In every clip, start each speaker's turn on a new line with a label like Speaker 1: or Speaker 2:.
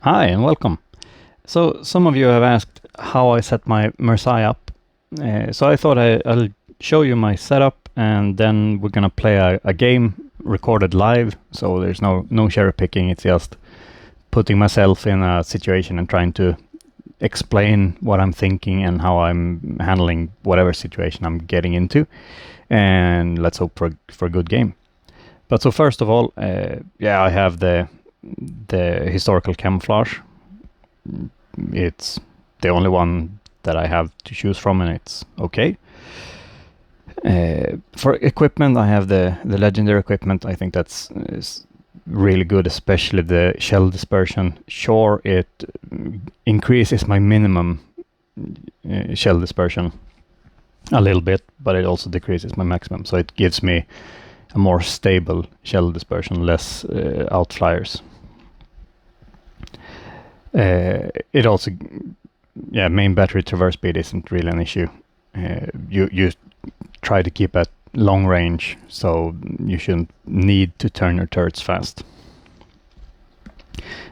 Speaker 1: Hi and welcome. So some of you have asked how I set my Marseille up. So I thought I'll show you my setup and then we're gonna play a game recorded live. So there's no cherry picking. It's just putting myself in a situation and trying to explain what I'm thinking and how I'm handling whatever situation I'm getting into. And let's hope for a good game. But so first of all, I have the historical camouflage. It's the only one that I have to choose from, and it's okay. For equipment, I have the legendary equipment. I think that's is really good, especially the shell dispersion. Sure, it increases my minimum shell dispersion a little bit, but it also decreases my maximum. So it gives me a more stable shell dispersion, less outflyers. It also, main battery traverse speed isn't really an issue. You try to keep at long range, so you shouldn't need to turn your turrets fast.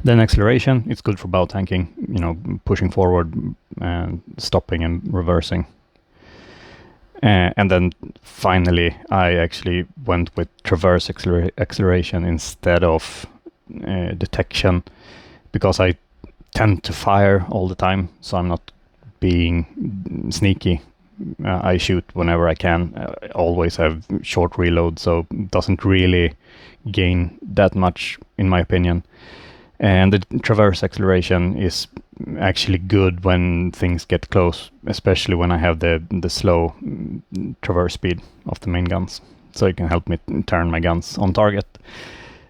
Speaker 1: Then acceleration, it's good for bow tanking, pushing forward and stopping and reversing. And then finally, I actually went with traverse acceleration instead of detection, because I tend to fire all the time, so I'm not being sneaky. I shoot whenever I can. I always have short reload, so it doesn't really gain that much, in my opinion. And the traverse acceleration is actually good when things get close, especially when I have the slow traverse speed of the main guns. So it can help me turn my guns on target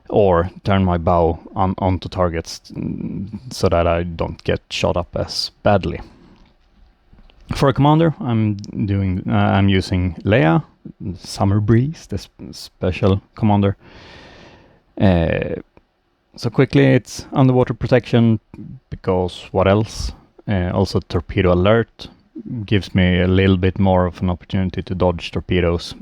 Speaker 1: or turn my bow onto targets so that I don't get shot up as badly. For a commander, I'm using Leia, Summer Breeze, the special commander. So quickly, it's underwater protection, because what else? Also torpedo alert gives me a little bit more of an opportunity to dodge torpedoes.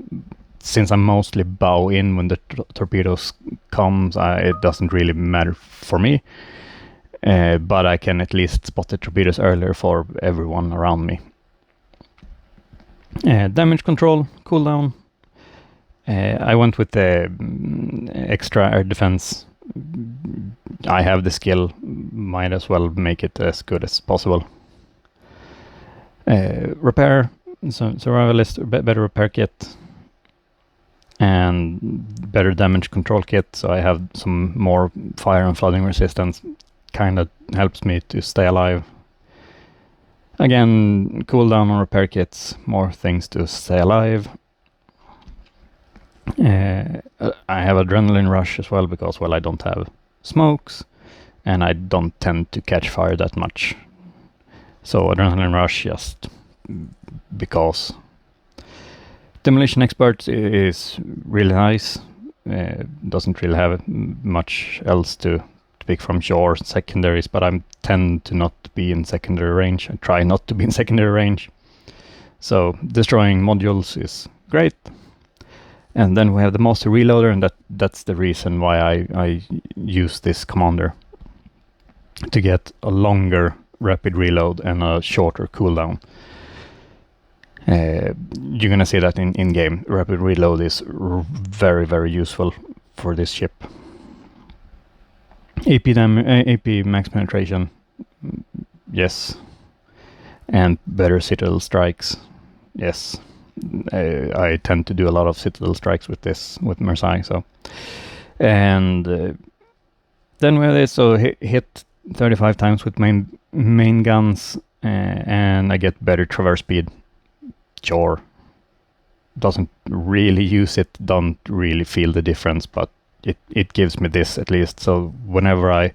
Speaker 1: Since I'm mostly bow in when the torpedoes comes, it doesn't really matter for me. But I can at least spot the torpedoes earlier for everyone around me. Damage control, cooldown. I went with the extra air defense. I have the skill, might as well make it as good as possible. Repair, survivalist, better repair kit, and better damage control kit, so I have some more fire and flooding resistance. Kind of helps me to stay alive. Again, cooldown on repair kits, more things to stay alive. I have adrenaline rush as well, because I don't have smokes and I don't tend to catch fire that much. So adrenaline rush just because. Demolition expert is really nice. Doesn't really have much else to pick from shore. Secondaries, but I tend to not be in secondary range. I try not to be in secondary range. So destroying modules is great. And then we have the master reloader, and that's the reason why I use this commander, to get a longer rapid reload and a shorter cooldown. You're gonna see that in game. Rapid reload is very, very useful for this ship. AP max penetration, yes, and better citadel strikes, yes. I tend to do a lot of citadel strikes with Marseille. So, and then we have this. So hit 35 times with main guns, and I get better traverse speed. Sure, doesn't really use it, don't really feel the difference, but it gives me this at least. So whenever I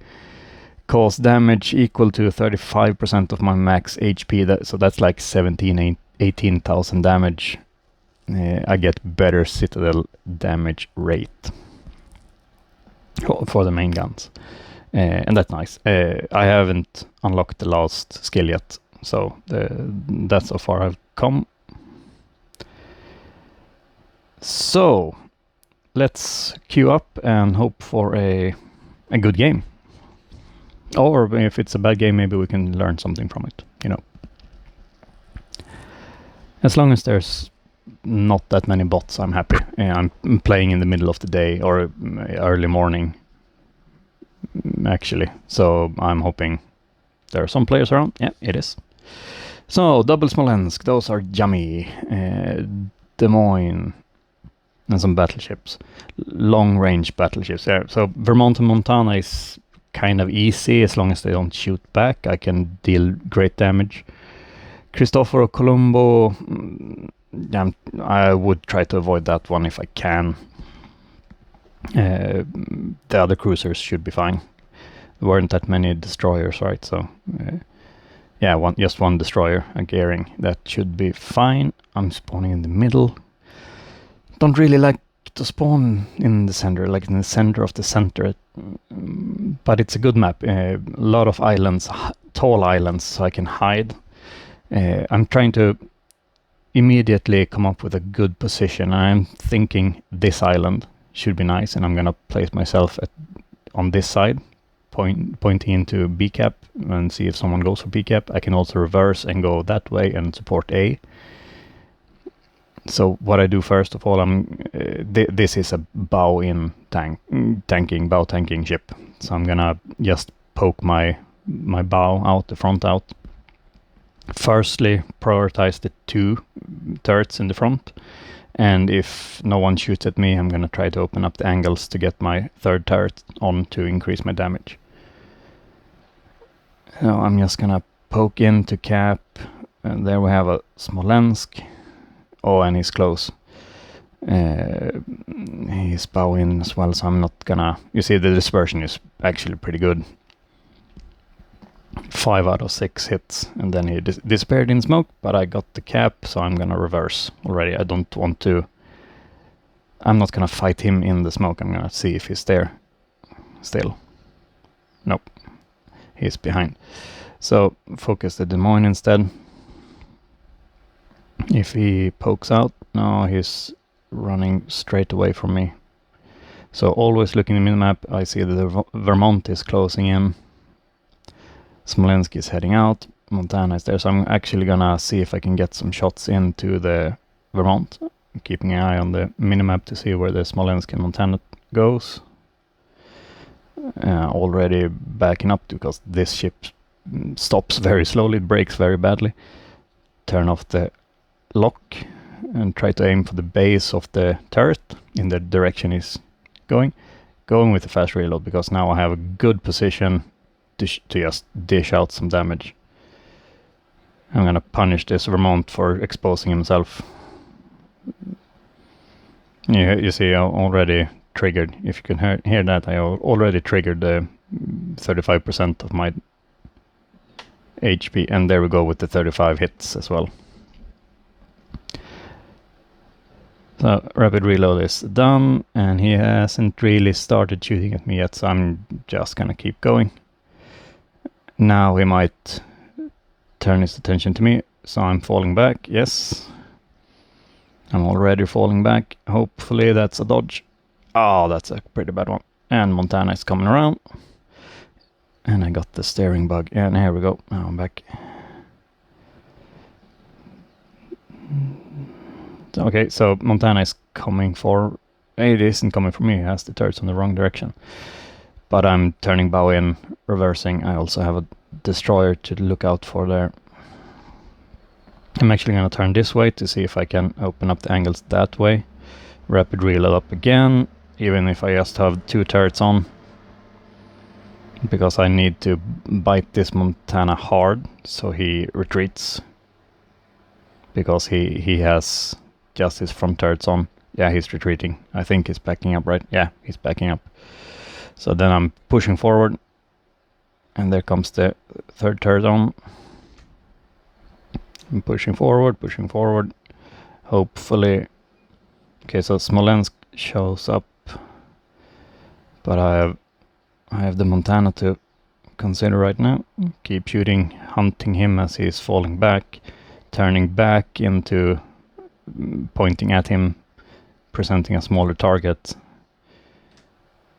Speaker 1: cause damage equal to 35% of my max HP, so that's like 18,000 damage, I get better citadel damage rate for the main guns, and that's nice. I haven't unlocked the last skill yet, so that's how far I've come. So let's queue up and hope for a good game. Or if it's a bad game, maybe we can learn something from it, you know. As long as there's not that many bots, I'm happy. I'm playing in the middle of the day or early morning, actually. So I'm hoping there are some players around. Yeah, it is. So, double Smolensk, those are yummy. Des Moines, and some battleships. Long-range battleships. Yeah. So, Vermont and Montana is kind of easy as long as they don't shoot back. I can deal great damage. Cristoforo Colombo, I would try to avoid that one if I can. The other cruisers should be fine. There weren't that many destroyers, right? So, yeah, just one destroyer, a gearing. That should be fine. I'm spawning in the middle. Don't really like to spawn in the center, like in the center of the center. But it's a good map. A lot of islands, tall islands, so I can hide. I'm trying to immediately come up with a good position. I'm thinking this island should be nice, and I'm gonna place myself on this side, pointing into B cap and see if someone goes for B cap. I can also reverse and go that way and support A. So what I do first of all, this is a bow-in tanking ship. So I'm gonna just poke my bow out, the front out. Firstly, prioritize the 2 turrets in the front, and if no one shoots at me, I'm gonna try to open up the angles to get my 3rd turret on to increase my damage. So I'm just gonna poke into cap, and there we have a Smolensk. Oh, and he's close. He's bowing as well, so I'm not gonna... You see, the dispersion is actually pretty good. 5 out of 6 hits, and then he disappeared in smoke, but I got the cap, so I'm gonna reverse already. I don't want to... I'm not gonna fight him in the smoke. I'm gonna see if he's there still. Nope. He's behind. So, focus the Des Moines instead. If he pokes out, no, he's running straight away from me. So always looking at the minimap, I see that the Vermont is closing in. Smolensk is heading out. Montana is there, so I'm actually gonna see if I can get some shots into the Vermont. I'm keeping an eye on the minimap to see where the Smolensk and Montana goes. Already backing up because this ship stops very slowly, it brakes very badly. Turn off the lock and try to aim for the base of the turret in the direction he's going with the fast reload, because now I have a good position to just dish out some damage. I'm gonna punish this Vermont for exposing himself. You see, I already triggered, if you can hear that, I already triggered the 35% of my HP, and there we go with the 35 hits as well. So rapid reload is done, and he hasn't really started shooting at me yet, so I'm just gonna keep going. Now he might turn his attention to me, so I'm falling back. Yes, I'm already falling back. Hopefully that's a dodge. Oh, that's a pretty bad one. And Montana is coming around, and I got the steering bug, and here we go. Now I'm back. Okay, so Montana is coming for... It isn't coming for me, it has the turrets in the wrong direction. But I'm turning bow in, reversing. I also have a destroyer to look out for there. I'm actually going to turn this way to see if I can open up the angles that way. Rapid reload up again, even if I just have 2 turrets on. Because I need to bite this Montana hard, so he retreats. Because he has... just his front turrets on. Yeah, he's retreating. I think he's backing up, right? Yeah, he's backing up. So then I'm pushing forward. And there comes the 3rd turret on. I'm pushing forward. Hopefully... Okay, so Smolensk shows up. But I have the Montana to consider right now. Keep shooting, hunting him as he's falling back. Turning back into... pointing at him, presenting a smaller target.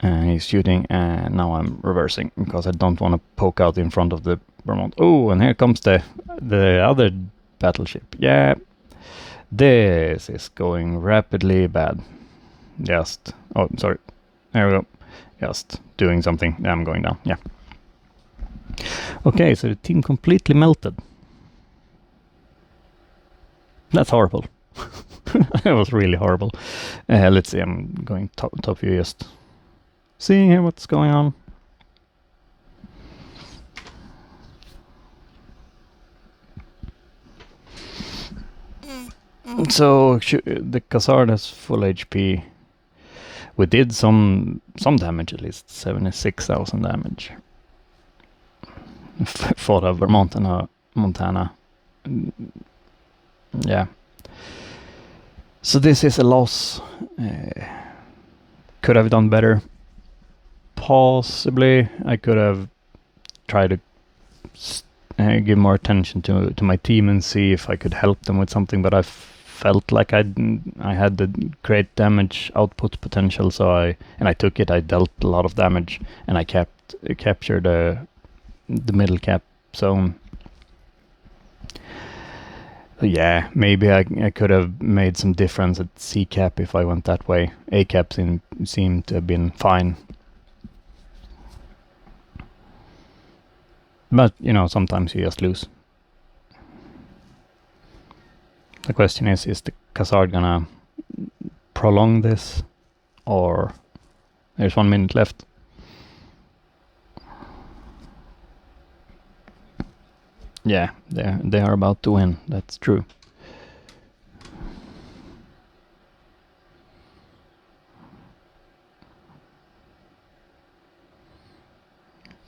Speaker 1: He's shooting, and now I'm reversing because I don't want to poke out in front of the Vermont. Oh, and here comes the other battleship. Yeah, this is going rapidly bad. Just, oh, sorry. There we go. Just doing something. I'm going down. Yeah. Okay, so the team completely melted. That's horrible. That was really horrible. Let's see, I'm going top view, just seeing here what's going on. So the Khazard has full HP. We did some damage, at least 76,000 damage. Fought a Vermont and a Montana. Yeah. So this is a loss. Could have done better. Possibly I could have tried to give more attention to my team and see if I could help them with something, but I felt like I had the great damage output potential, so I took it. I dealt a lot of damage, and I captured the middle cap zone. So yeah, maybe I could have made some difference at C cap if I went that way. A cap seemed to have been fine. But, you know, sometimes you just lose. The question is the Khazard gonna prolong this? Or there's 1 minute left. Yeah, they are about to win, that's true.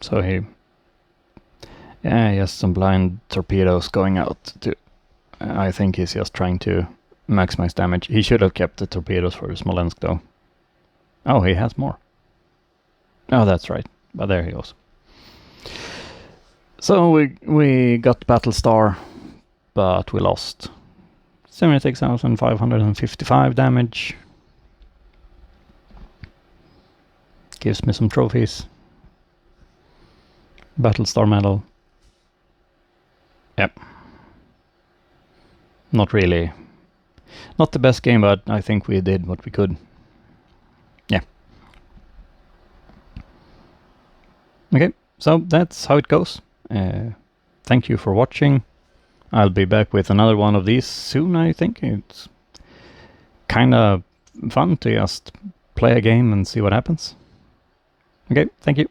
Speaker 1: So he has some blind torpedoes going out too. I think he's just trying to maximize damage. He should have kept the torpedoes for Smolensk though. Oh, he has more. Oh, that's right. But there he goes. So we got Battle Star, but we lost 76,555 damage. Gives me some trophies. Battle Star medal. Yep. Not really. Not the best game, but I think we did what we could. Yeah. Okay, so that's how it goes. Thank you for watching. I'll be back with another one of these soon, I think. It's kind of fun to just play a game and see what happens. Okay, thank you.